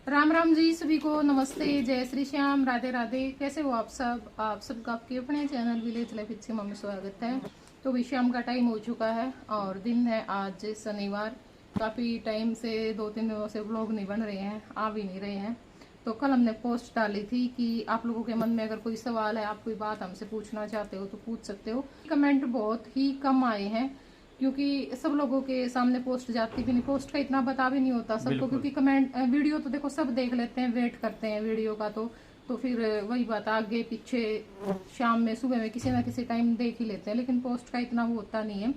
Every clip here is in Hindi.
राम राम जी, सभी को नमस्ते, जय श्री श्याम, राधे राधे। कैसे हो आप सब? आप सबका आपके अपने चैनल विलेज लाइफ विद सीमा में स्वागत है। तो भी शाम का टाइम हो चुका है और दिन है आज शनिवार। काफ़ी टाइम से 2-3 दिनों से व्लॉग नहीं बन रहे हैं, आ भी नहीं रहे हैं। तो कल हमने पोस्ट डाली थी कि आप लोगों के मन में अगर कोई सवाल है, आप कोई बात हमसे पूछना चाहते हो तो पूछ सकते हो। कमेंट बहुत ही कम आए हैं क्योंकि सब लोगों के सामने पोस्ट जाती भी नहीं, पोस्ट का इतना पता भी नहीं होता सबको, क्योंकि कमेंट वीडियो तो देखो सब देख लेते हैं, वेट करते हैं वीडियो का। तो फिर वही बात, आगे पीछे शाम में सुबह में किसी ना किसी टाइम देख ही लेते हैं, लेकिन पोस्ट का इतना वो होता नहीं है।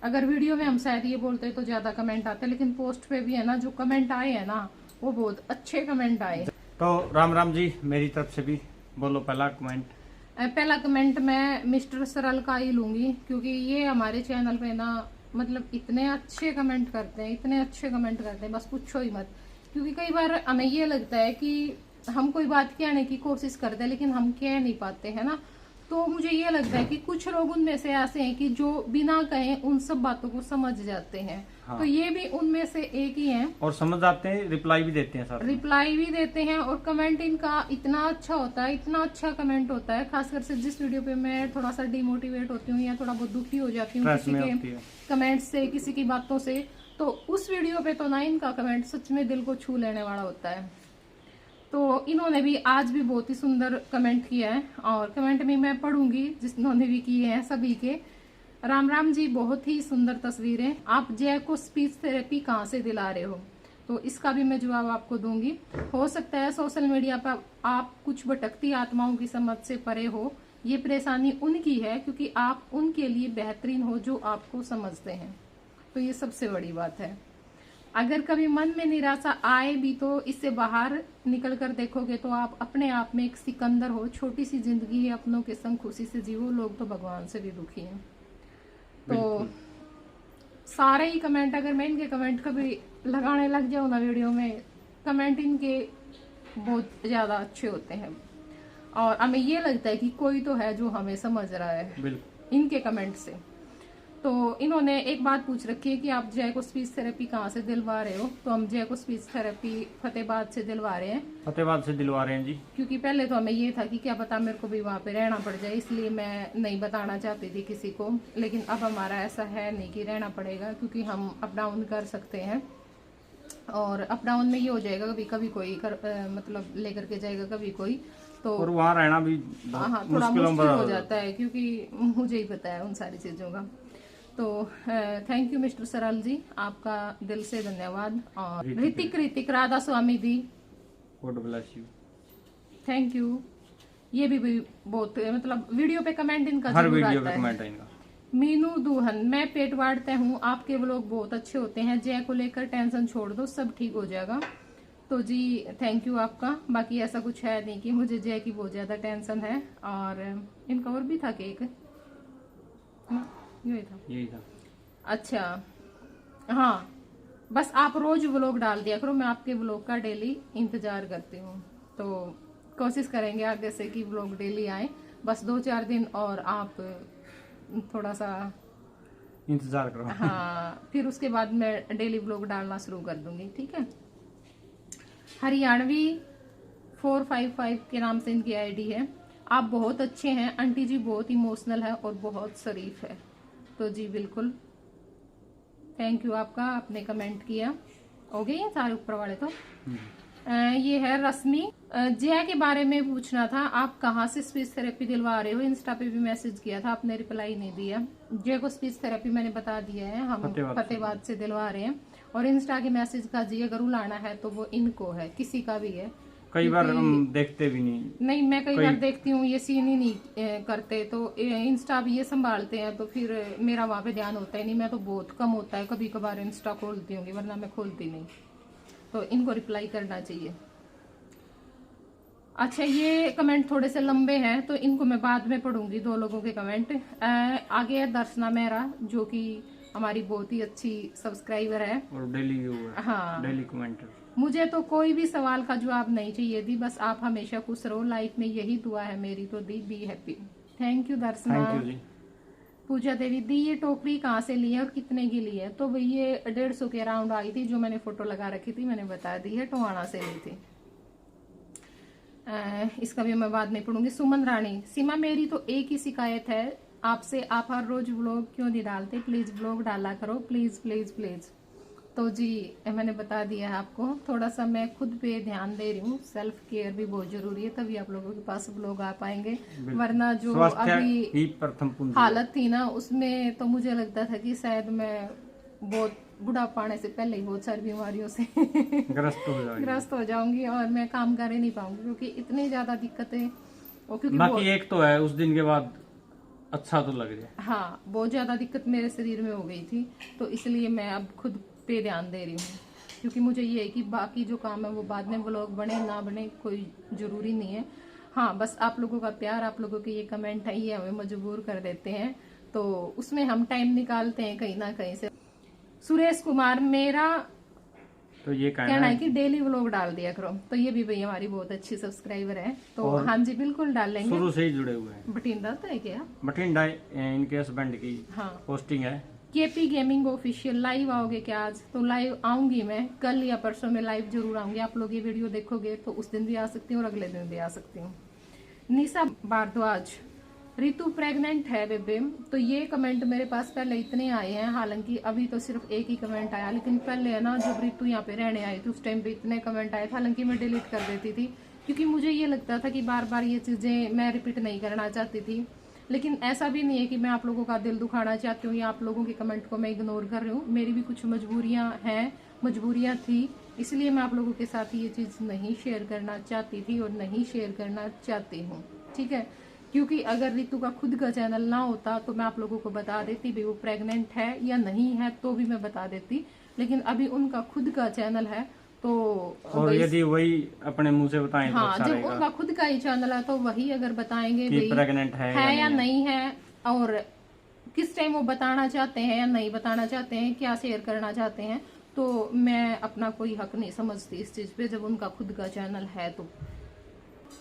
अगर वीडियो में हम शायद ये बोलते हैं तो ज्यादा कमेंट आते हैं, लेकिन पोस्ट पे भी है ना, जो कमेंट आए हैं ना वो बहुत अच्छे कमेंट आए। तो राम राम जी, मेरी तरफ से भी बोलो पहला कमेंट। पहला कमेंट मैं मिस्टर सरल का ही लूंगी, क्योंकि ये हमारे चैनल पे ना मतलब इतने अच्छे कमेंट करते हैं, इतने अच्छे कमेंट करते हैं, बस पूछो ही मत। क्योंकि कई बार हमें ये लगता है कि हम कोई बात कहने की कोशिश करते हैं लेकिन हम कह नहीं पाते हैं ना। तो मुझे ये लगता है कि कुछ लोग उनमें से ऐसे हैं कि जो बिना कहे उन सब बातों को समझ जाते हैं। हाँ। तो ये भी उनमें से एक ही हैं और समझ आते हैं, रिप्लाई भी देते हैं सर, रिप्लाई भी देते हैं। और कमेंट इनका इतना अच्छा होता है, इतना अच्छा कमेंट होता है, खासकर से जिस वीडियो पे मैं थोड़ा सा डिमोटिवेट होती हूँ या थोड़ा बहुत दुखी हो जाती हूँ किसी के कमेंट से, किसी की बातों से, तो उस वीडियो पे तो ना इनका कमेंट सच में दिल को छू लेने वाला होता है। तो इन्होंने भी आज भी बहुत ही सुंदर कमेंट किया है और कमेंट में मैं पढ़ूंगी जिन्होंने भी किए हैं सभी के। राम राम जी, बहुत ही सुंदर तस्वीरें। आप जय को स्पीच थेरेपी कहाँ से दिला रहे हो? तो इसका भी मैं जवाब आपको दूंगी। हो सकता है सोशल मीडिया पर आप कुछ भटकती आत्माओं की समझ से परे हो। ये परेशानी उनकी है क्योंकि आप उनके लिए बेहतरीन हो जो आपको समझते हैं। तो ये सबसे बड़ी बात है। अगर कभी मन में निराशा आए भी तो इससे बाहर निकल कर देखोगे तो आप अपने आप में एक सिकंदर हो। छोटी सी जिंदगी है, अपनों के संग खुशी से जीवो। लोग तो भगवान से भी दुखी हैं। तो सारे ही कमेंट, अगर मैं इनके कमेंट कभी लगाने लग जाऊँ ना वीडियो में, कमेंट इनके बहुत ज्यादा अच्छे होते हैं और हमें ये लगता है कि कोई तो है जो हमें समझ रहा है इनके कमेंट से। तो इन्होंने एक बात पूछ रखी है कि आप जय को स्पीच थेरेपी कहाँ से दिलवा रहे हो? तो हम जय को स्पीच थेरेपी फतेहाबाद से दिलवा रहे हैं। फतेहाबाद से दिलवा रहे हैं जी। क्योंकि पहले तो हमें ये था कि क्या पता मेरे को भी वहाँ पे रहना पड़ जाए, इसलिए मैं नहीं बताना चाहती थी किसी को। लेकिन अब हमारा ऐसा है नहीं कि रहना पड़ेगा, क्योंकि हम अप डाउन कर सकते हैं। और अप डाउन में ये हो जाएगा, कभी कभी कोई मतलब लेकर के जाएगा, कभी कोई, तो और वहाँ रहना भी हाँ थोड़ा मुश्किल हो जाता है, क्योंकि मुझे ही पता है उन सारी चीजों का। तो थैंक यू मिस्टर सरल जी, आपका दिल से धन्यवाद। और ऋतिक राधा स्वामी दी, god bless you, thank you. ये भी बहुत मतलब वीडियो पे कमेंट इनका हर वीडियो पे कमेंट है इनका। मीनू दूहन, मैं पेट वाड़ते हूँ, आपके व्लॉग बहुत अच्छे होते हैं। जय को लेकर टेंशन छोड़ दो, सब ठीक हो जाएगा। तो जी थैंक यू आपका। बाकी ऐसा कुछ है नहीं कि मुझे जय की बहुत ज्यादा टेंशन है। और इनका और भी था केक, यही था। अच्छा हाँ, बस आप रोज व्लॉग डाल दिया करो, मैं आपके व्लॉग का डेली इंतजार करती हूँ। तो कोशिश करेंगे आगे से कि व्लॉग डेली आए। बस 2-4 दिन और आप थोड़ा सा इंतजार करो। हाँ, फिर उसके बाद मैं डेली व्लॉग डालना शुरू कर दूंगी, ठीक है। हरियाणवी 455 के नाम से इनकी आईडी है। आप बहुत अच्छे हैं आंटी जी, बहुत इमोशनल है और बहुत शरीफ है। तो जी बिल्कुल, थैंक यू आपका, आपने कमेंट किया। हो गए हैं सारे ऊपर वाले। तो ये है रश्मि, जया के बारे में पूछना था, आप कहाँ से स्पीच थेरेपी दिलवा रहे हो? इंस्टा पे भी मैसेज किया था, आपने रिप्लाई नहीं दिया। जय को स्पीच थेरेपी मैंने बता दिया है, हम फतेहाबाद से दिलवा रहे हैं। और इंस्टा के मैसेज का जी अगर उलाना है तो वो इनको है, किसी का भी है। कई बार हम देखते भी नहीं, मैं कई बार देखती हूँ, ये सीन ही नहीं करते। तो इंस्टा भी ये संभालते हैं, तो फिर मेरा वहाँ पे ध्यान होता ही नहीं। मैं तो बहुत कम होता है, कभी कभार इंस्टा खोलती हूँ, वरना मैं खोलती नहीं। तो इनको रिप्लाई करना चाहिए। अच्छा, ये कमेंट थोड़े से लंबे हैं तो इनको मैं बाद में पढ़ूंगी, 2 लोगों के कमेंट। आगे है दर्शना मेहरा, जो कि हमारी बहुत ही अच्छी सब्सक्राइबर है और डेली व्यूअर, हाँ डेली कमेंटर। मुझे तो कोई भी सवाल का जवाब नहीं चाहिए दी, बस आप हमेशा खुश रहो, लाइफ में यही दुआ है मेरी। तो दी be happy. Thank you Darshana. Thank you ji. Puja Devi दी, ये टोकरी कहाँ से ली है और कितने की ली है? तो भाई ये 150 के अराउंड आई थी, जो मैंने फोटो लगा रखी थी, मैंने बता दी है, टोहाना से ली थी। इसका भी मैं बाद में पढ़ूंगी। सुमन रानी, सीमा मेरी तो एक ही शिकायत है आपसे, आप हर रोज व्लॉग क्यों नहीं डालते? प्लीज व्लॉग डाला करो, प्लीज प्लीज प्लीज। तो जी मैंने बता दिया है आपको, थोड़ा सा मैं खुद पे ध्यान दे रही हूँ, सेल्फ केयर भी बहुत जरूरी है, तभी आप लोगों के पास व्लॉग आ पाएंगे। वरना जो अभी प्रथम हालत थी ना, उसमें तो मुझे लगता था कि शायद मैं बहुत बुढ़ापा आने से पहले ही बहुत सारी बीमारियों से ग्रस्त हो जाऊंगी और मैं काम कर ही नहीं पाऊंगी, क्योंकि इतनी ज्यादा दिक्कतें। क्योंकि बाकी एक तो है, उस दिन के बाद अच्छा तो लग जाए। हाँ, बहुत ज्यादा दिक्कत मेरे शरीर में हो गई थी, तो इसलिए मैं अब खुद पे ध्यान दे रही हूँ, क्योंकि मुझे ये है कि बाकी जो काम है वो बाद में व्लॉग बने ना बने कोई जरूरी नहीं है। हाँ, बस आप लोगों का प्यार, आप लोगों के ये कमेंट है, ये हमें मजबूर कर देते हैं, तो उसमें हम टाइम निकालते हैं कहीं ना कहीं से। सुरेश कुमार, मेरा तो ये कहना है कि डेली व्लॉग डाल दिया करो। तो ये भी भाई हमारी बहुत अच्छी सब्सक्राइबर है, तो हाँ जी बिल्कुल डाल लेंगे। शुरू से ही जुड़े हुए हैं। बठिंडा तो है क्या? बठिंडा इनके हस्बैंड की हाँ पोस्टिंग है। केपी गेमिंग ऑफिशियल, लाइव आओगे क्या आज? तो लाइव आऊंगी मैं, कल या परसों में लाइव जरूर आऊंगी। आप लोग ये वीडियो देखोगे तो उस दिन भी आ सकती हूँ और अगले दिन भी आ सकती हूँ। निशा भारद्वाज, ऋतु प्रेग्नेंट है बेबे। तो ये कमेंट मेरे पास पहले इतने आए हैं, हालांकि अभी तो सिर्फ एक ही कमेंट आया, लेकिन पहले है ना जब ऋतु यहाँ पे रहने आई थी उस टाइम पे इतने कमेंट आए थे। हालांकि मैं डिलीट कर देती थी, क्योंकि मुझे ये लगता था कि बार बार ये चीजें मैं रिपीट नहीं करना चाहती थी। लेकिन ऐसा भी नहीं है कि मैं आप लोगों का दिल दुखाना चाहती हूँ या आप लोगों के कमेंट को मैं इग्नोर कर रही हूँ। मेरी भी कुछ मजबूरियां हैं, मजबूरियां थी, इसलिए मैं आप लोगों के साथ ये चीज नहीं शेयर करना चाहती थी और नहीं शेयर करना चाहती हूँ, ठीक है। क्योंकि अगर ऋतु का खुद का चैनल ना होता तो मैं आप लोगों को बता देती भी वो प्रेग्नेंट है या नहीं है, तो भी मैं बता देती। लेकिन अभी उनका खुद का चैनल है, तो और यदि वही अपने मुंह से बताएं हाँ, तो जब उनका खुद का ही चैनल है तो वही अगर बताएंगे कि प्रेग्नेंट है या नहीं है, और किस टाइम वो बताना चाहते हैं या नहीं बताना चाहते हैं, क्या शेयर करना चाहते हैं, तो मैं अपना कोई हक नहीं समझती इस चीज पे, जब उनका खुद का चैनल है तो।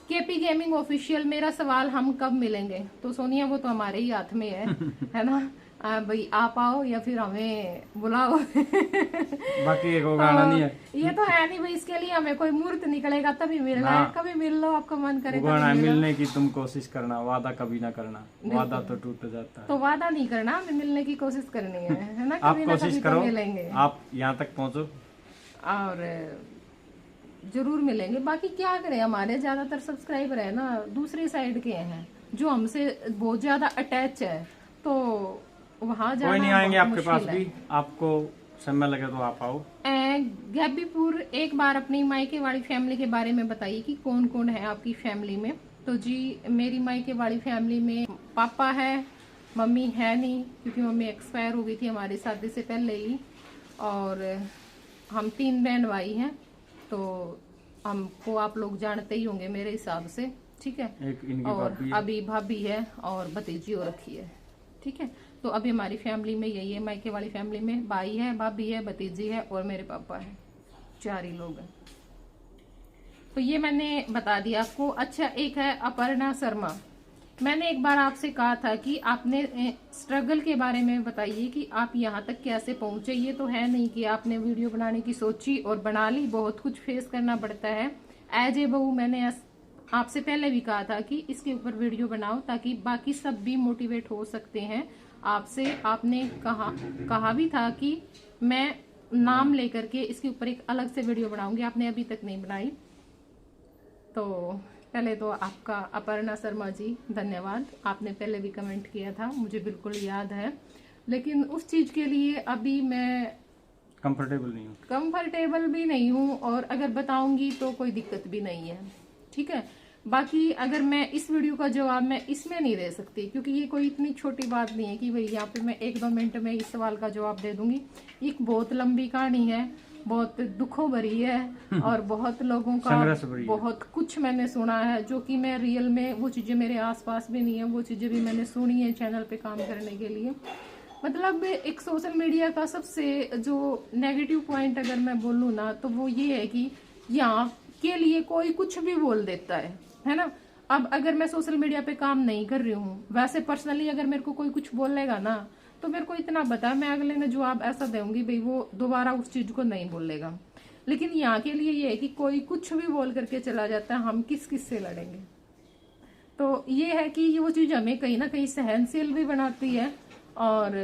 केपी गेमिंग ऑफिशियल, मेरा सवाल, हम कब मिलेंगे? तो सोनिया वो तो हमारे ही हाथ में है ना भाई, आप आओ या फिर हमें बुलाओ। बाकी एक गाना नहीं है, ये तो है नहीं भाई, इसके लिए हमें कोई मुहूर्त निकलेगा तभी मिलना है। कभी मिल लो, आपका मन करे गाना मिलने की तुम कोशिश करना, वादा कभी ना करना, वादा तो टूट जाता है। तो वादा नहीं करना, हमें मिलने की कोशिश करनी है ना, आप कभी ना कोशिश कभी करो, तो मिलेंगे, आप यहाँ तक पहुँचो और जरूर मिलेंगे। बाकी क्या करें, हमारे ज्यादातर सब्सक्राइबर है ना दूसरी साइड के हैं, जो हमसे बहुत ज्यादा अटैच है, तो वहाँ जाना कोई नहीं आएंगे आपके पास है। भी, आपको समय लगे तो आप आओ। गैबीपुर, एक बार अपनी मायके वाली फैमिली के बारे में बताइए कि कौन कौन है आपकी फैमिली में। तो जी मेरी मायके वाली फैमिली में पापा है, मम्मी है नहीं क्योंकि मम्मी एक्सपायर हो गई थी हमारी शादी से पहले ही, और हम 3 बहन भाई हैं, तो हमको आप लोग जानते ही होंगे मेरे हिसाब से, ठीक है। एक इनकी और भाभी है। अभी भाभी है और भतीजी हो रखी है, ठीक है। तो अभी हमारी फैमिली में यही है, मायके वाली फैमिली में भाई है, भाभी है, भतीजी है और मेरे पापा है, 4 ही लोग हैं। तो ये मैंने बता दिया आपको। अच्छा, एक है अपर्णा शर्मा, मैंने एक बार आपसे कहा था कि आपने स्ट्रगल के बारे में बताइए कि आप यहाँ तक कैसे पहुंचे। ये तो है नहीं कि आपने वीडियो बनाने की सोची और बना ली, बहुत कुछ फेस करना पड़ता है। एज ए बहू मैंने आपसे पहले भी कहा था कि इसके ऊपर वीडियो बनाओ ताकि बाकी सब भी मोटिवेट हो सकते हैं आपसे। आपने कहा भी था कि मैं नाम लेकर के इसके ऊपर एक अलग से वीडियो बनाऊंगी, आपने अभी तक नहीं बनाई। तो पहले तो आपका अपर्णा शर्मा जी धन्यवाद, आपने पहले भी कमेंट किया था, मुझे बिल्कुल याद है, लेकिन उस चीज के लिए अभी मैं कंफर्टेबल भी नहीं हूँ, और अगर बताऊंगी तो कोई दिक्कत भी नहीं है, ठीक है। बाकी अगर मैं इस वीडियो का जवाब मैं इसमें नहीं दे सकती, क्योंकि ये कोई इतनी छोटी बात नहीं है कि भाई यहाँ पे मैं 1-2 मिनट में इस सवाल का जवाब दे दूंगी। एक बहुत लंबी कहानी है, बहुत दुखों भरी है, और बहुत लोगों का बहुत कुछ मैंने सुना है जो कि मैं रियल में, वो चीजें मेरे आसपास भी नहीं है, वो चीजें भी मैंने सुनी है चैनल पे काम करने के लिए। मतलब एक सोशल मीडिया का सबसे जो नेगेटिव पॉइंट अगर मैं बोलूँ ना, तो वो ये है कि यहाँ के लिए कोई कुछ भी बोल देता है ना। अब अगर मैं सोशल मीडिया पे काम नहीं कर रही हूँ, वैसे पर्सनली अगर मेरे को कोई कुछ बोलेगा ना, तो मेरे को इतना पता है मैं अगले में जवाब ऐसा दूंगी भाई वो दोबारा उस चीज को नहीं बोलेगा। लेकिन यहाँ के लिए ये है कि कोई कुछ भी बोल करके चला जाता है, हम किस किस से लड़ेंगे। तो ये है कि वो चीज हमें कहीं ना कहीं सहनशील भी बनाती है, और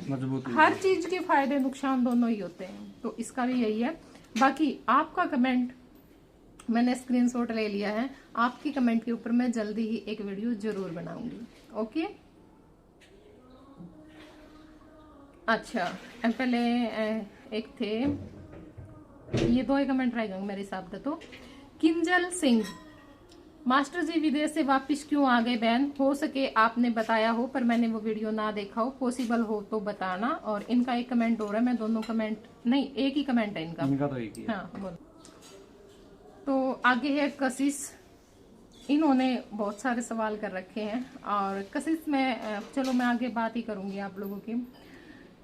मजबूत हर चीज के फायदे नुकसान दोनों ही होते हैं। तो इसका भी यही है। बाकी आपका कमेंट मैंने स्क्रीनशॉट ले लिया है, आपकी कमेंट के ऊपर मैं जल्दी ही एक वीडियो जरूर बनाऊंगी। ओके, अच्छा पहले एक थे, ये दो ही कमेंट रह गए मेरे हिसाब से। तो किंजल सिंह, मास्टर जी विदेश से वापस क्यों आ गए बहन? हो सके आपने बताया हो पर मैंने वो वीडियो ना देखा हो, पॉसिबल हो तो बताना। और इनका एक कमेंट हो रहा है, मैं दोनों कमेंट नहीं, एक ही कमेंट है इनका तो एक ही है। हाँ बोलो। तो आगे है कशिश, इन्होंने बहुत सारे सवाल कर रखे हैं, और कशिश में चलो मैं आगे बात ही करूंगी आप लोगों की।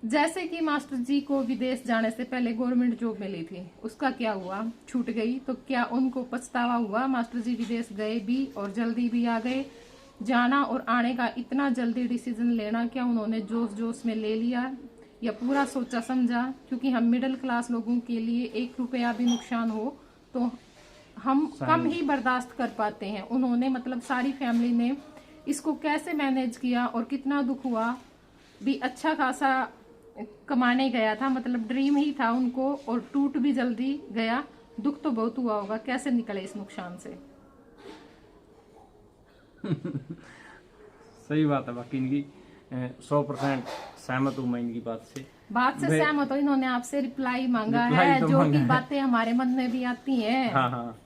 जैसे कि मास्टर जी को विदेश जाने से पहले गवर्नमेंट जॉब मिली थी, उसका क्या हुआ? छूट गई। तो क्या उनको पछतावा हुआ? मास्टर जी विदेश गए भी और जल्दी भी आ गए। जाना और आने का इतना जल्दी डिसीजन लेना क्या उन्होंने जोश जोश में ले लिया, या पूरा सोचा समझा? क्योंकि हम मिडिल क्लास लोगों के लिए 1 रुपया भी नुकसान हो तो हम कम ही बर्दाश्त कर पाते हैं। उन्होंने मतलब सारी फैमिली ने इसको कैसे मैनेज किया, और कितना दुख हुआ भी। अच्छा खासा कमाने गया था, मतलब ड्रीम ही था उनको, और टूट भी जल्दी गया। दुख तो बहुत हुआ होगा, कैसे निकले इस नुकसान से? सही बात है। बाकी इनकी 100% सहमत हूँ मैं इनकी बात से सहमत हो। इन्होंने आपसे रिप्लाई मांगा है, तो जो कि बातें हमारे मन में भी आती हैं। हाँ हाँ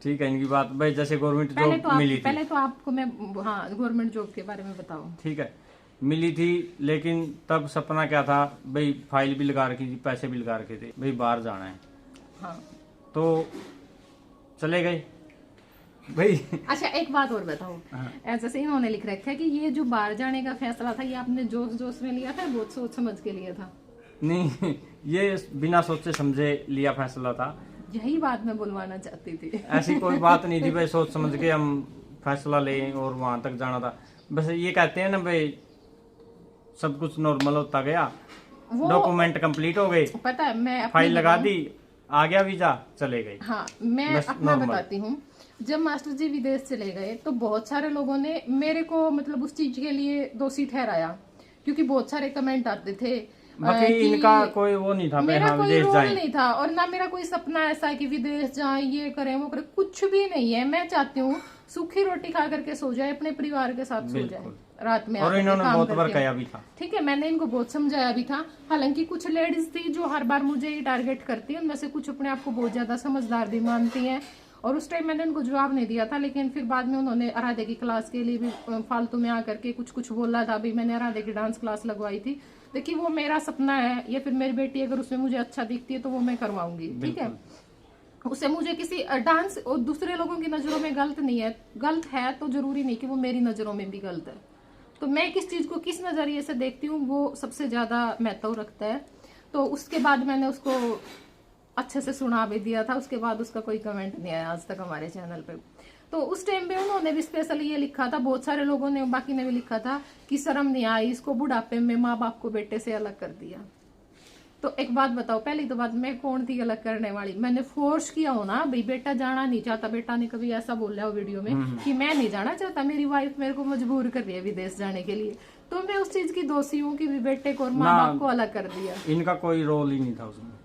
ठीक है इनकी बात। भाई जैसे गवर्नमेंट पहले जॉब मिली थी, पहले तो आपको मैं हाँ गवर्नमेंट जॉब के बारे में बताओ। ठीक है मिली थी, लेकिन तब सपना क्या था भाई, फाइल भी लगा रखी थी, पैसे भी लगा रखे थे भाई बाहर जाना है। हाँ तो चले गए भाई। अच्छा एक बात और बताओ, हाँ। जैसे इन्होंने लिख रखा है कि ये जो बाहर जाने का फैसला था, ये आपने जोश जोश में लिया था, बहुत सोच समझ के लिया था? नहीं ये बिना सोचे समझे लिया फैसला था। यही बात मैं बुलवाना चाहती थी। ऐसी कोई बात नहीं थी भाई, सोच समझ के हम फैसला लें और वहां तक जाना था। बस ये कहते हैं ना भाई, सब कुछ नॉर्मल होता गया, डॉक्यूमेंट कंप्लीट हो गए, पता है मैं फाइल लगा दी, आ गया वीजा, चले गए। हाँ मैं अपना बताती हूँ। जब मास्टर जी विदेश चले गए तो बहुत सारे लोगों ने मेरे को मतलब उस चीज के लिए दोषी ठहराया, क्योंकि बहुत सारे कमेंट आते थे। बाकी इनका कोई वो नहीं था, मेरा हाँ, कोई रोल नहीं था, और ना मेरा कोई सपना ऐसा है कि विदेश जाए, ये करें वो करें, कुछ भी नहीं है। मैं चाहती हूँ सूखी रोटी खा करके सो जाए, अपने परिवार के साथ सो जाए रात में। और इन्होंने बहुत बार कहा भी था, ठीक है, मैंने इनको बहुत समझाया भी था। हालांकि कुछ लेडीज थी जो हर बार मुझे ही टारगेट करती है, उनमें से कुछ अपने आप को बहुत ज्यादा समझदार भी मानती हैं, और उस टाइम मैंने उनको जवाब नहीं दिया था। लेकिन फिर बाद में उन्होंने आराधे की क्लास के लिए भी फालतू में आकर के कुछ कुछ बोला था। भी मैंने आराधे की डांस क्लास लगवाई थी, देखिए वो मेरा सपना है, या फिर मेरी बेटी अगर उसमें मुझे अच्छा दिखती है तो वो मैं करवाऊंगी। ठीक है, उससे मुझे किसी डांस और दूसरे लोगों की नजरों में गलत नहीं है, गलत है तो जरूरी नहीं कि वो मेरी नजरों में भी गलत है। तो मैं किस चीज को किस नजरिए से देखती हूँ वो सबसे ज्यादा महत्व रखता है। तो उसके बाद मैंने उसको अच्छे से सुना भी दिया था, उसके बाद उसका कोई कमेंट नहीं आया आज तक हमारे चैनल पे। तो उस टाइम पे उन्होंने भी स्पेशली ये लिखा था, बहुत सारे लोगों ने बाकी ने भी लिखा था कि शर्म नहीं आई, इसको बुढ़ापे में माँ बाप को बेटे से अलग कर दिया। तो एक बात बताओ, पहली तो बात मैं कौन थी अलग करने वाली? मैंने फोर्स किया हो ना भाई, बेटा जाना नहीं चाहता। बेटा ने कभी ऐसा बोला हो वीडियो में कि मैं नहीं जाना चाहता, मेरी वाइफ मेरे को मजबूर कर रही है विदेश जाने के लिए, तो मैं उस चीज की दोषी हूँ कि बेटे को और माँ बाप को अलग कर दिया। इनका कोई रोल ही नहीं था उसमें।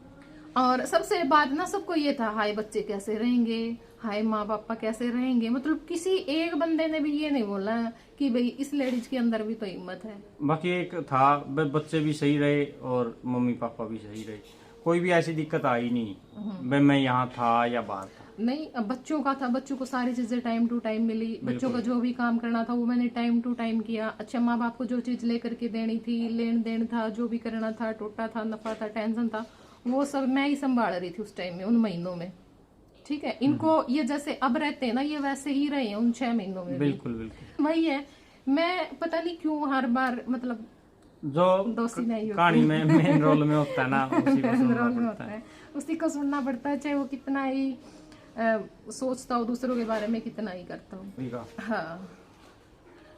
और सबसे बाद ना सबको ये था, हाय बच्चे कैसे रहेंगे, हाय माँ पापा कैसे रहेंगे। मतलब किसी एक बंदे ने भी ये नहीं बोला कि भाई इस लेडीज के अंदर भी तो हिम्मत है। बाकी एक था बच्चे भी सही रहे और मम्मी पापा भी सही रहे, कोई भी ऐसी दिक्कत आई नहीं। मैं यहाँ था या बाहर था, नहीं अब बच्चों का था, बच्चों को सारी चीजें टाइम टू टाइम मिली, बच्चों का जो भी काम करना था वो मैंने टाइम टू टाइम किया। अच्छा माँ बाप को जो चीज लेकर के देनी थी, लेन देन था, जो भी करना था, टोटा था, नफा था, टेंशन था, वो सब मैं ही संभाल रही थी उस टाइम में, उन महीनों में। ठीक है, इनको ये जैसे अब रहते हैं ना, ये वैसे ही रहे हैं उन 6 महीनों में। बिल्कुल बिल्कुल वही है, मैं पता नहीं क्यों हर बार मतलब जो दोषी नहीं होती, कहानी में मेन रोल में होता है ना, उसी को सुनना रोल में पड़ता होता है, उसी को सुनना पड़ता है, चाहे वो कितना ही सोचता हूँ दूसरों के बारे में कितना ही करता हूँ। ठीक है। हाँ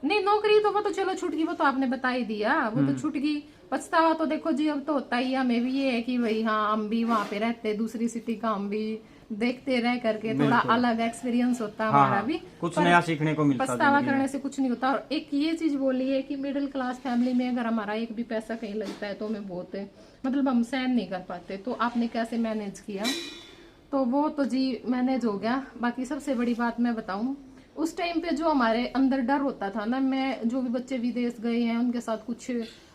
नहीं, नौकरी तो वो तो चलो छूट गई, वो तो आपने बता ही दिया, वो तो छूट गई। पछतावा तो देखो जी अब तो होता ही है, हमें भी ये है कि भाई हाँ हम भी वहाँ पे रहते, दूसरी सिटी का हम भी देखते रह करके थोड़ा अलग एक्सपीरियंस होता है हमारा भी, कुछ नया सीखने को मिलता है। पछतावा करने से कुछ नहीं होता। और एक ये चीज बोली है कि मिडिल क्लास फैमिली में अगर हमारा एक भी पैसा कहीं लगता है तो हमें बहुत है, मतलब हम सहन नहीं कर पाते। तो आपने कैसे मैनेज किया? तो वो तो जी मैनेज हो गया। बाकी सबसे बड़ी बात मैं बताऊं, उस टाइम पे जो हमारे अंदर डर होता था ना, मैं जो भी बच्चे विदेश गए हैं उनके साथ कुछ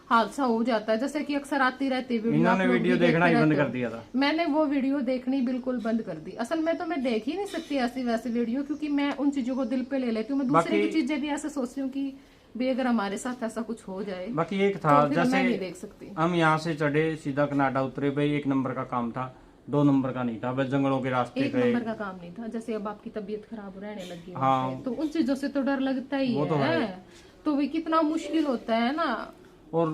हादसा हो जाता है, जैसे कि अक्सर आती रहती वीडियो, इन्होंने वीडियो देखना ही बंद कर दिया था। मैंने वो वीडियो देखनी बिल्कुल बंद कर दी। असल में तो मैं देख ही नहीं सकती ऐसी वैसी वीडियो, क्योंकि मैं उन चीजों को दिल पे ले लेती हूँ। मैं दूसरे की चीजें भी ऐसे सोचती हूँ कि भी अगर हमारे साथ ऐसा कुछ हो जाए। बाकी एक था तो जैसे मैं नहीं देख सकती। हम यहाँ से चढ़े सीधा कनाडा उतरे भाई, 1 नंबर का काम था, 2 नंबर का नहीं था, बस जंगलों के रास्ते एक गए। नंबर का काम नहीं था। जैसे अब आपकी तबीयत खराब रहने लगी है, हाँ। तो उन चीजों से तो डर लगता ही है। तो भी कितना मुश्किल होता है ना। और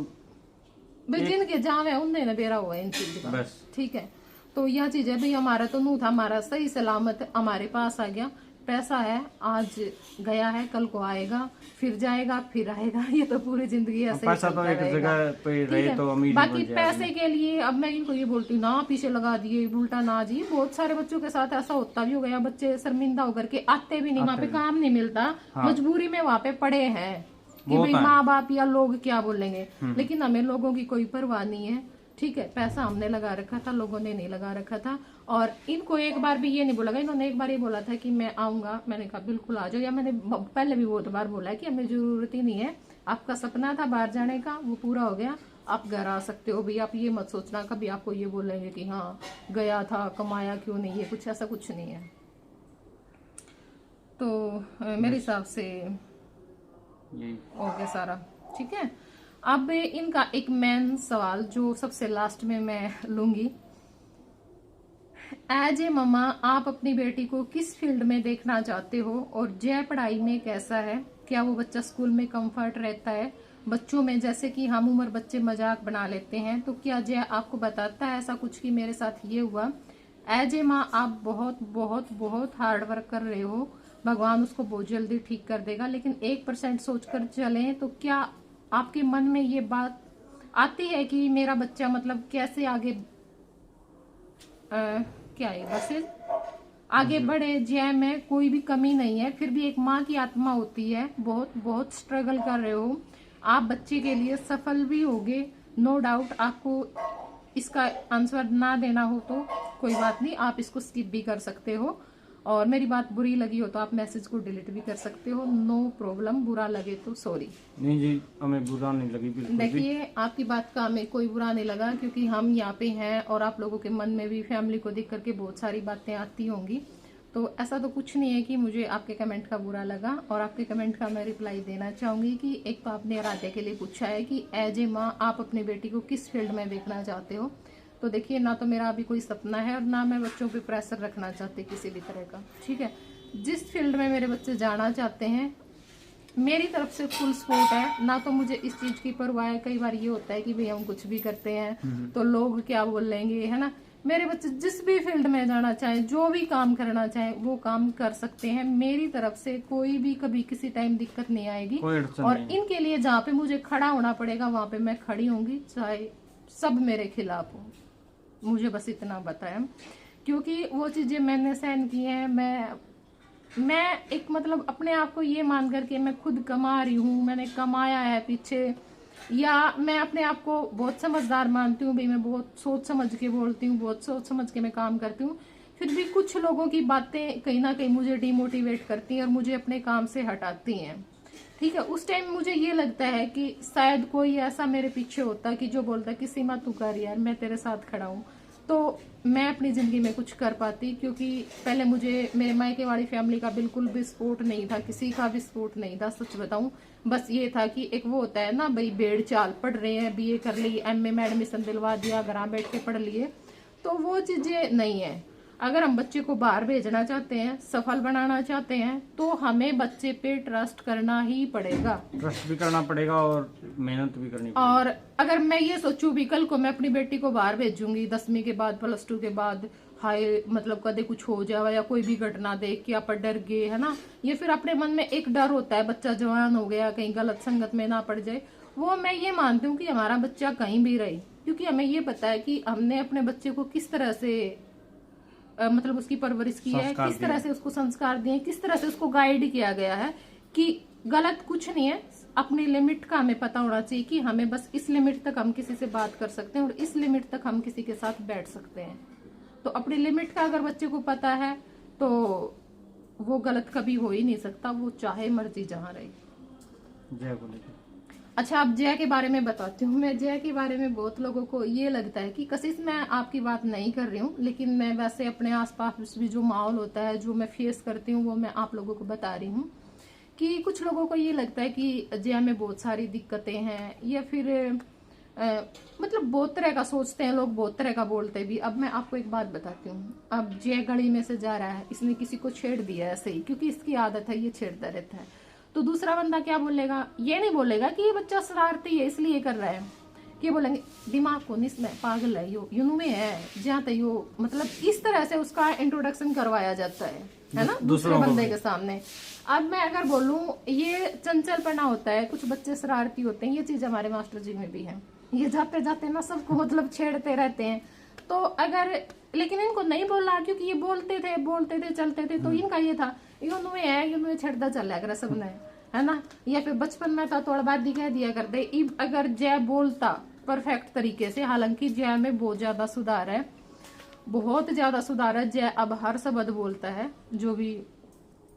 भाई जिनके जाम है उनने ना बेरा हुआ है इन चीज का, बस ठीक है। तो यह चीज है भाई, हमारा तो नू था, हमारा सही सलामत हमारे पास आ गया। पैसा है, आज गया है कल को आएगा, फिर जाएगा फिर आएगा, ये तो पूरी जिंदगी ऐसे ही पैसा तो चलता एक रहेगा। जगह पे रहे तो अमीर बाकी बन जाए। पैसे के लिए अब मैं इनको ये बोलती हूँ ना पीछे लगा दिए, उल्टा ना जी। बहुत सारे बच्चों के साथ ऐसा होता भी हो गया, बच्चे शर्मिंदा होकर के आते भी नहीं, वहाँ पे काम नहीं मिलता, मजबूरी में वहाँ पे पड़े हैं कि भाई माँ बाप या लोग क्या बोलेंगे। लेकिन हमें लोगों की कोई परवाह नहीं है, ठीक है। पैसा हमने लगा रखा था, लोगों ने नहीं लगा रखा था। और इनको एक बार भी ये नहीं बोला, इन्होंने एक बार ये बोला था कि मैं आऊंगा, मैंने कहा बिल्कुल आ जाओ। या मैंने पहले भी बहुत बार बोला है कि हमें जरूरत ही नहीं है, आपका सपना था बाहर जाने का वो पूरा हो गया, आप घर आ सकते हो भाई। आप ये मत सोचना कभी आपको ये बोलेंगे कि हाँ गया था कमाया क्यों नहीं, ये कुछ ऐसा कुछ नहीं है। तो मेरे हिसाब से यही हो गया सारा, ठीक है। अब इनका एक मेन सवाल जो सबसे लास्ट में मैं लूंगी, एज ए ममा आप अपनी बेटी को किस फील्ड में देखना चाहते हो और जय पढ़ाई में कैसा है? क्या वो बच्चा स्कूल में कंफर्ट रहता है? बच्चों में जैसे कि हम उम्र बच्चे मजाक बना लेते हैं, तो क्या जय आपको बताता है ऐसा कुछ कि मेरे साथ ये हुआ? एज ए माँ आप बहुत बहुत बहुत हार्ड वर्क कर रहे हो, भगवान उसको बहुत जल्दी ठीक कर देगा। लेकिन 1% सोचकर चलें तो क्या आपके मन में ये बात आती है कि मेरा बच्चा मतलब कैसे आगे क्या है वैसे आगे बढ़े? जय में कोई भी कमी नहीं है, फिर भी एक माँ की आत्मा होती है। बहुत बहुत स्ट्रगल कर रहे हो आप, बच्चे के लिए सफल भी होगे नो डाउट। आपको इसका आंसर ना देना हो तो कोई बात नहीं, आप इसको स्किप भी कर सकते हो। और मेरी बात बुरी लगी हो तो आप मैसेज को डिलीट भी कर सकते हो, नो प्रॉब्लम। बुरा लगे तो सॉरी। नहीं जी, हमें बुरा नहीं लगी बिल्कुल। देखिए आपकी बात का हमें कोई बुरा नहीं लगा, क्योंकि हम यहाँ पे हैं और आप लोगों के मन में भी फैमिली को देख करके बहुत सारी बातें आती होंगी। तो ऐसा तो कुछ नहीं है कि मुझे आपके कमेंट का बुरा लगा। और आपके कमेंट का मैं रिप्लाई देना चाहूंगी कि एक तो आपने राधे के लिए पूछा है कि एज ए माँ आप अपनी बेटी को किस फील्ड में देखना चाहते हो। तो देखिए ना तो मेरा अभी कोई सपना है और ना मैं बच्चों पे प्रेशर रखना चाहती किसी भी तरह का, ठीक है। जिस फील्ड में मेरे बच्चे जाना चाहते हैं मेरी तरफ से फुल सपोर्ट है, ना तो मुझे इस चीज की परवाह है। कई बार ये होता है कि भाई हम कुछ भी करते हैं तो लोग क्या बोलेंगे, है ना। मेरे बच्चे जिस भी फील्ड में जाना चाहे, जो भी काम करना चाहे वो काम कर सकते हैं। मेरी तरफ से कोई भी कभी किसी टाइम दिक्कत नहीं आएगी। और इनके लिए जहाँ पे मुझे खड़ा होना पड़ेगा वहां पे मैं खड़ी होंगी, चाहे सब मेरे खिलाफ हो। मुझे बस इतना बताया, क्योंकि वो चीजें मैंने सहन की हैं। मैं एक मतलब अपने आप को ये मान करके मैं खुद कमा रही हूँ, मैंने कमाया है पीछे, या मैं अपने आप को बहुत समझदार मानती हूँ भाई, मैं बहुत सोच समझ के बोलती हूँ, बहुत सोच समझ के मैं काम करती हूँ। फिर भी कुछ लोगों की बातें कहीं ना कहीं मुझे डिमोटिवेट करती हैं और मुझे अपने काम से हटाती हैं, ठीक है। उस टाइम मुझे ये लगता है कि शायद कोई ऐसा मेरे पीछे होता कि जो बोलता कि सीमा तू कर यार, मैं तेरे साथ खड़ा हूँ, तो मैं अपनी जिंदगी में कुछ कर पाती। क्योंकि पहले मुझे मेरे मायके वाली फैमिली का बिल्कुल भी सपोर्ट नहीं था, किसी का भी सपोर्ट नहीं था, सच बताऊं। बस ये था कि एक वो होता है ना भाई, बेड़ चाल पढ़ रहे हैं, बीए कर ली, एमए में एडमिशन दिलवा दिया, घर बैठ के पढ़ लिए, तो वो चीजें नहीं है। अगर हम बच्चे को बाहर भेजना चाहते हैं, सफल बनाना चाहते हैं, तो हमें बच्चे पे ट्रस्ट करना ही पड़ेगा, ट्रस्ट भी करना पड़ेगा और मेहनत भी करनी पड़ेगी। और अगर मैं ये सोचूं भी कल को मैं अपनी बेटी को बाहर भेजूंगी 10वीं के बाद, +2 के बाद, हाय मतलब कदे कुछ हो जाए या कोई भी घटना देख के आप डर गए, है ना, या फिर अपने मन में एक डर होता है बच्चा जवान हो गया कहीं गलत संगत में ना पड़ जाए, वो मैं ये मानती हूँ कि हमारा बच्चा कहीं भी रहे, क्योंकि हमें ये पता है कि हमने अपने बच्चे को किस तरह से मतलब उसकी परवरिश की है, किस तरह से उसको संस्कार दिए, किस तरह से उसको गाइड किया गया है कि गलत कुछ नहीं है। अपनी लिमिट का हमें पता होना चाहिए कि हमें बस इस लिमिट तक हम किसी से बात कर सकते हैं और इस लिमिट तक हम किसी के साथ बैठ सकते हैं। तो अपनी लिमिट का अगर बच्चे को पता है तो वो गलत कभी हो ही नहीं सकता, वो चाहे मर्जी जहाँ रहे। जय बोले। अच्छा, अब जय के बारे में बताती हूँ। मैं जय के बारे में बहुत लोगों को ये लगता है कि कशिश मैं आपकी बात नहीं कर रही हूँ, लेकिन मैं वैसे अपने आसपास भी जो माहौल होता है, जो मैं फेस करती हूँ, वो मैं आप लोगों को बता रही हूँ कि कुछ लोगों को ये लगता है कि जय में बहुत सारी दिक्कतें हैं, या फिर मतलब बहुत तरह का सोचते हैं लोग, बहुत तरह का बोलते भी। अब मैं आपको एक बात बताती हूँ। अब जय गली में से जा रहा है, इसने किसी को छेड़ दिया ऐसे ही, क्योंकि इसकी आदत है, ये छेड़ता रहता है, तो दूसरा बंदा क्या बोलेगा, ये नहीं बोलेगा कि ये बच्चा शरारती है इसलिए कर रहा है, कि बोलेंगे दिमाग को निस्में पागल है, यो यूं में है जहाँ तक यो, मतलब इस तरह से उसका इंट्रोडक्शन करवाया जाता है ना, दूसरे बंदे के सामने। अब मैं अगर बोलूं ये चंचलपना होता है, कुछ बच्चे शरारती होते हैं, ये चीज हमारे मास्टर जी में भी है, ये जाते जाते ना सबको मतलब छेड़ते रहते हैं। तो अगर लेकिन इनको नहीं बोला, क्योंकि ये बोलते थे चलते थे, तो इनका ये था यूं छेड़ता चल कर सबने, है ना, या फिर बचपन में था थोड़ा बात दिखा दिया करते। अगर जय बोलता परफेक्ट तरीके से, हालांकि जय में बहुत ज्यादा सुधार है, बहुत ज्यादा सुधार है। जय अब हर शब्द बोलता है, जो भी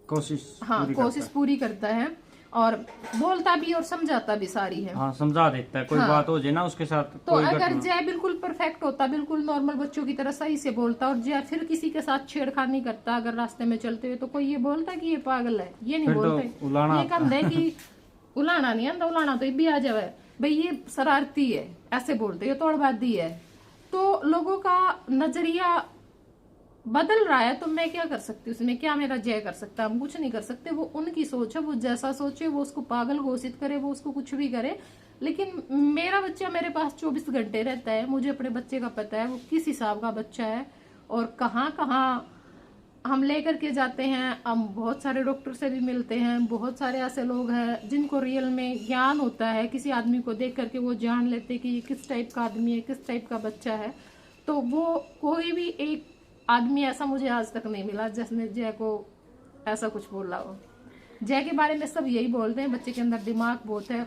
कोशिश पूरी करता है, और बोलता भी और समझाता भी सारी है। हाँ, समझा देता है, कोई बात हो जाए ना उसके साथ। तो अगर जय बिल्कुल परफेक्ट होता, बिल्कुल नॉर्मल बच्चों की तरह सही से बोलता, और जय फिर किसी के साथ छेड़खानी करता अगर रास्ते में चलते हुए, तो कोई ये बोलता कि ये पागल है, ये नहीं बोलते। ये कहते हैं कि उलाना नहीं आता, उलाना तो भी आ जाए भाई, ये शरारती है, ऐसे बोलते, ये तोड़बाजी है। तो लोगों का नजरिया बदल रहा है, तो मैं क्या कर सकती हूँ उसमें, क्या मेरा जय कर सकता है? हम कुछ नहीं कर सकते, वो उनकी सोच है, वो जैसा सोचे, वो उसको पागल घोषित करे, वो उसको कुछ भी करे। लेकिन मेरा बच्चा मेरे पास 24 घंटे रहता है, मुझे अपने बच्चे का पता है वो किस हिसाब का बच्चा है और कहाँ कहाँ हम लेकर के जाते हैं। हम बहुत सारे डॉक्टर से भी मिलते हैं, बहुत सारे ऐसे लोग हैं जिनको रियल में ज्ञान होता है, किसी आदमी को देख करके वो जान लेते हैं कि ये किस टाइप का आदमी है, किस टाइप का बच्चा है। तो वो कोई भी एक आदमी ऐसा मुझे आज तक नहीं मिला जिसने जय को ऐसा कुछ बोला हो। जय के बारे में सब यही बोलते हैं, बच्चे के अंदर दिमाग बहुत है,